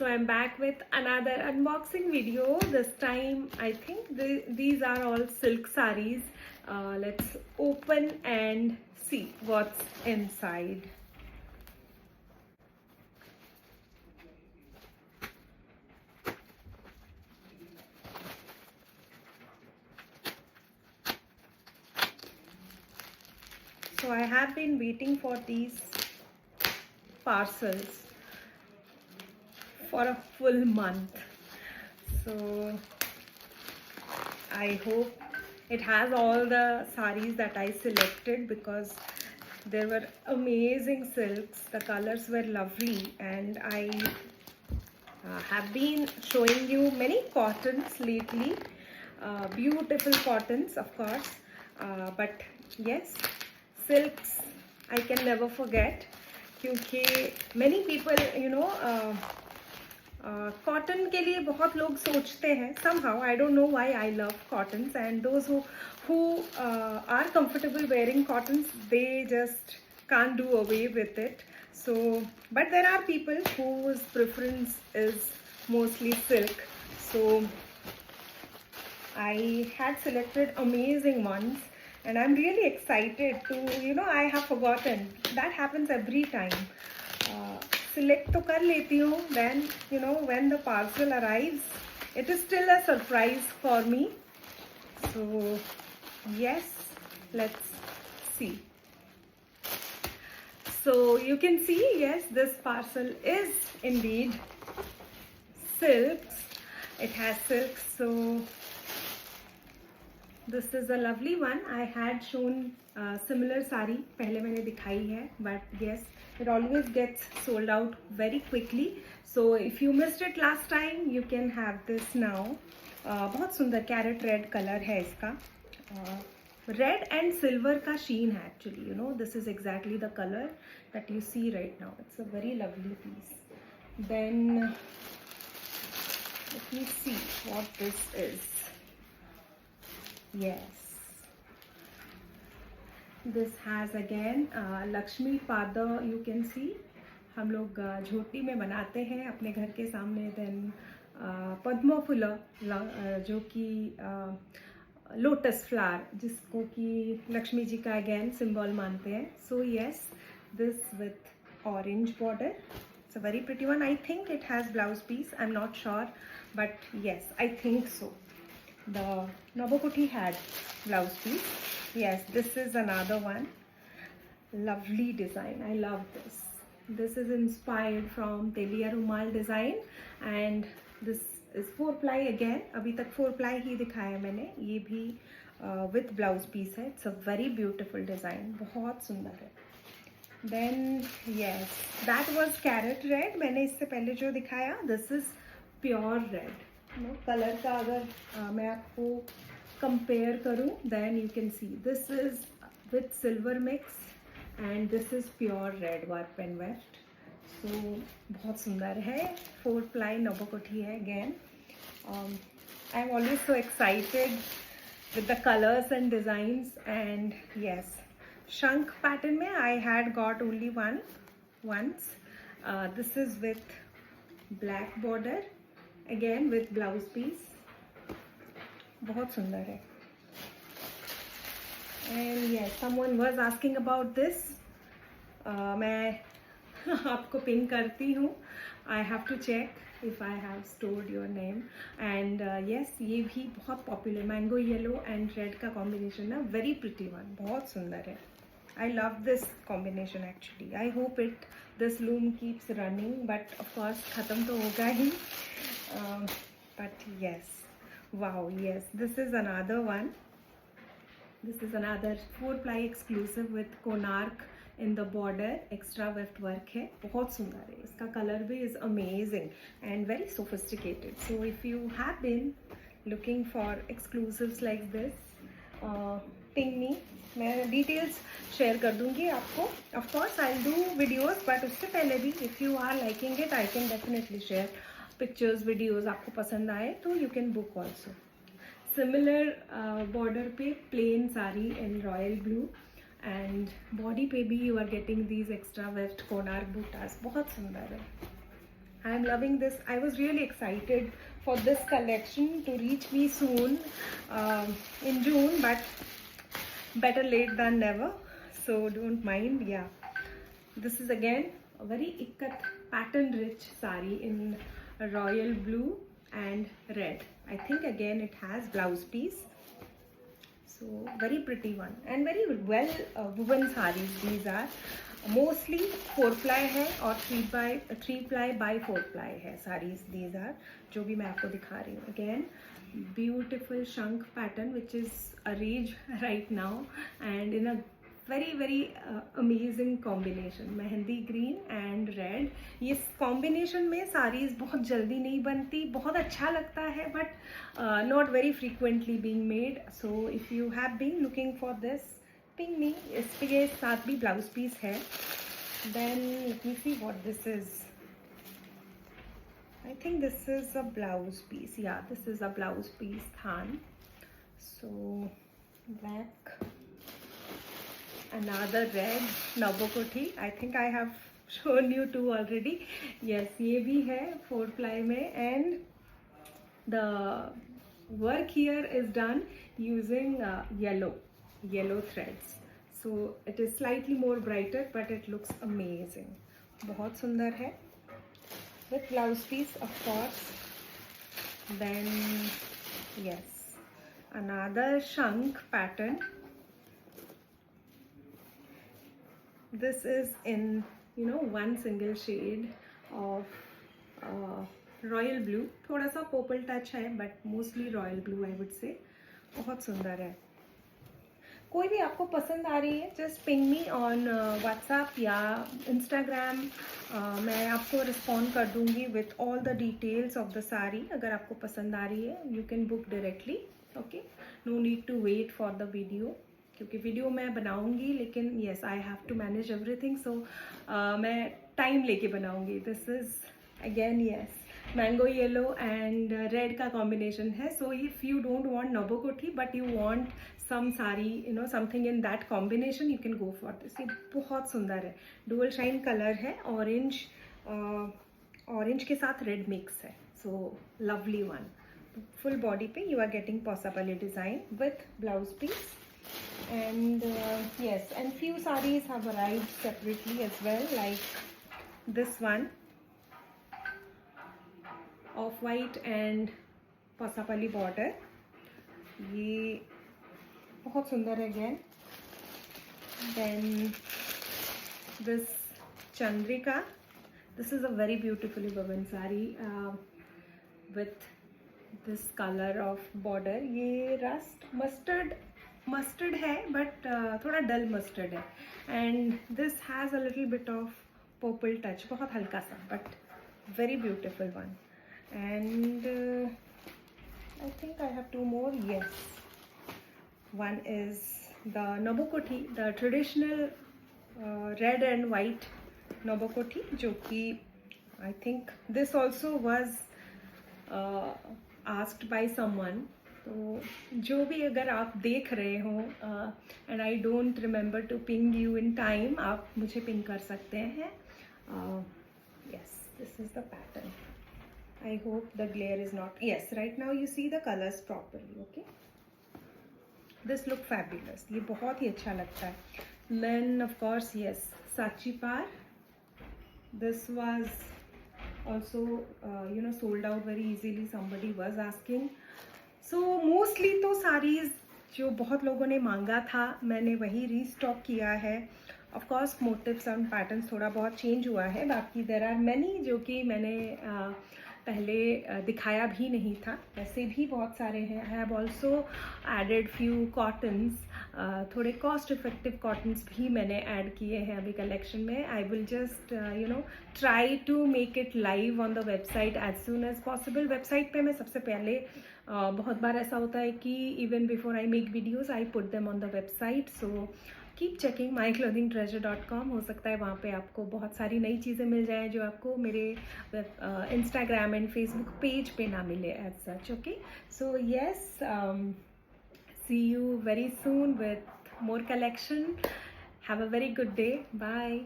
So I'm back with another unboxing video. This time I think these are all silk sarees. Let's open and see what's inside. So I have been waiting for these parcels for a full month. So I hope it has all the sarees that I selected, because there were amazing silks. The colors were lovely, and I have been showing you many cottons lately. Beautiful cottons, of course, but yes, silks I can never forget, क्योंकि many people, cotton के लिए बहुत लोग सोचते हैं. Somehow I don't know why I love cottons, and those who are comfortable wearing cottons, they just can't do away with it. So, but there are people whose preference is mostly silk. So I had selected amazing ones, and I'm really excited to, I have forgotten. That happens every time. Select तो कर लेती हूँ, then when the parcel arrives, it is still a surprise for me. So yes, let's see. So you can see, yes, this parcel is indeed silks. It has silks. So this is a lovely one. I had shown similar sari पहले मैंने दिखाई है, but yes, it always gets sold out very quickly. So if you missed it last time, you can have this now. बहुत सुंदर carat red colour है इसका. Red and silver का sheen है actually. This is exactly the color that you see right now. It's a very lovely piece. Then let me see what this is. Yes, this has again Lakshmi Pada. You can see हम लोग झोटी में बनाते हैं अपने घर के सामने. Then पद्म फूल, जो कि लोटस फ्लावर, जिसको कि लक्ष्मी जी का अगेन सिंबल मानते हैं. So yes, this with orange border. It's a very pretty one. I think it has blouse piece. I'm not sure, but yes, I think so. The Nobokoti had blouse piece. Yes, this is another one. Lovely design. I love this. This is inspired from Telia Rumal design, and this is 4-ply again. अभी तक 4-ply ही दिखाया मैंने. ये भी with blouse piece है. It's a very beautiful design. बहुत सुंदर है. Then yes, that was carrot red. मैंने इससे पहले जो दिखाया, this is pure red. Colour का अगर मैं आपको कंपेयर करूं, then you can see this is with silver mix, and this is pure red warp and weft. So बहुत सुंदर है. 4-ply नोबोकोठी है again. I'm always so excited with the colors and designs. And yes, shank pattern में I had got only one once. This is with black border, again with blouse piece. बहुत सुंदर है. And yes, someone was asking about this. मैं आपको pin करती हूँ. I have to check if I have stored your name. And yes, ये भी बहुत popular, mango yellow and red का combination है. Very pretty one. बहुत सुंदर है. I love this combination actually. I hope this loom keeps running, but of course खत्म तो होगा ही. But yes, wow, yes, this is another one. This is another 4-ply exclusive with Konark in the border. Extra weft work है. बहुत सुंदर है. इसका color भी is amazing and very sophisticated. So if you have been looking for exclusives like this, ping me. मैं details share कर दूँगी आपको. Of course I'll do videos, but उससे पहले भी if you are liking it, I can definitely share pictures, videos. आपको पसंद आए तो you can book also. Similar border पे plain sari in royal blue, and body पे भी you are getting these extra weft Konark buttas. बहुत सुंदर है. I am loving this. I was really excited for this collection to reach me soon in June, but better late than never. So don't mind. Yeah, this is again a very ikat pattern rich sari in royal blue and red. I think again it has blouse piece. So very pretty one and very well woven sarees. These are mostly 4 ply है और 3 ply by 4 ply है sarees. These are जो भी मैं आपको दिखा रही हूँ. Again beautiful shank pattern which is a rage right now and in a very amazing combination. Mehndi green and red. ये combination में sarees बहुत जल्दी नहीं बनती, बहुत अच्छा लगता है but not very frequently being made. So if you have been looking for this, ping me. इसके साथ भी blouse piece है. Then let me see what this is. I think this is a blouse piece. Yeah, this is a blouse piece than. So black. Another red nabokoti. I think I have shown you two already. Yes, ये भी है 4 ply में and the work here is done using yellow threads. So it is slightly more brighter but it looks amazing. बहुत सुंदर है with blouse piece of course. Then yes, another shank pattern. This is in one single shade of royal blue. थोड़ा सा purple touch है but mostly royal blue I would say. बहुत सुंदर है. कोई भी आपको पसंद आ रही है just ping me on WhatsApp या Instagram. मैं आपको respond कर दूँगी with all the details of the saree. अगर आपको पसंद आ रही है you can book directly. Okay, no need to wait for the video. क्योंकि वीडियो मैं बनाऊंगी लेकिन yes I have to manage everything. So मैं टाइम लेके बनाऊंगी. This is again yes mango yellow and red का कॉम्बिनेशन है. So if you don't want Nabakothi but you want some sari something in that combination you can go for this. ये बहुत सुंदर है. Dual shine colour है. Orange के साथ red mix है. So lovely one. Full body पे you are getting Posapalli design with blouse piece. And yes, and few sarees have arrived separately as well, like this one of white and pasapali border. ये बहुत सुंदर है again. Then this chandrika. This is a very beautifully woven saree with this color of border. ये rust mustard है but थोड़ा dull mustard है and this has a little bit of purple touch. बहुत हल्का सा but very beautiful one. And I think I have two more. Yes, one is the nabokoti, the traditional red and white nabokoti, जो कि I think this also was asked by someone. तो जो भी अगर आप देख रहे हो and I don't remember to ping you in time, आप मुझे पिंग कर सकते हैं. Yes, this is the pattern. I hope the glare is not. Yes, right now you see the colours properly. Okay, this look fabulous. ये बहुत ही अच्छा लगता है. देन ऑफ कोर्स यस, साची पार. This was also sold out very easily. Somebody was asking. So mostly तो sarees जो बहुत लोगों ने मांगा था मैंने वही रीस्टॉक किया है. Of course motives and patterns थोड़ा बहुत चेंज हुआ है. बाकी देर आर मैनी जो कि मैंने पहले दिखाया भी नहीं था. वैसे भी बहुत सारे हैं. I have also added few cottons. थोड़े कॉस्ट इफेक्टिव कॉटन्स भी मैंने ऐड किए हैं अभी कलेक्शन में. I will just try to make it live on the website as soon as possible. Website पे मैं सबसे पहले बहुत बार ऐसा होता है कि even before I make videos I put them on the website. So keep checking myclothingtreasure.com. हो सकता है वहाँ पे आपको बहुत सारी नई चीज़ें मिल जाएँ जो आपको मेरे इंस्टाग्राम एंड फेसबुक पेज पे ना मिले as such. Okay, so yes, see you very soon with more collection. Have a very good day. Bye.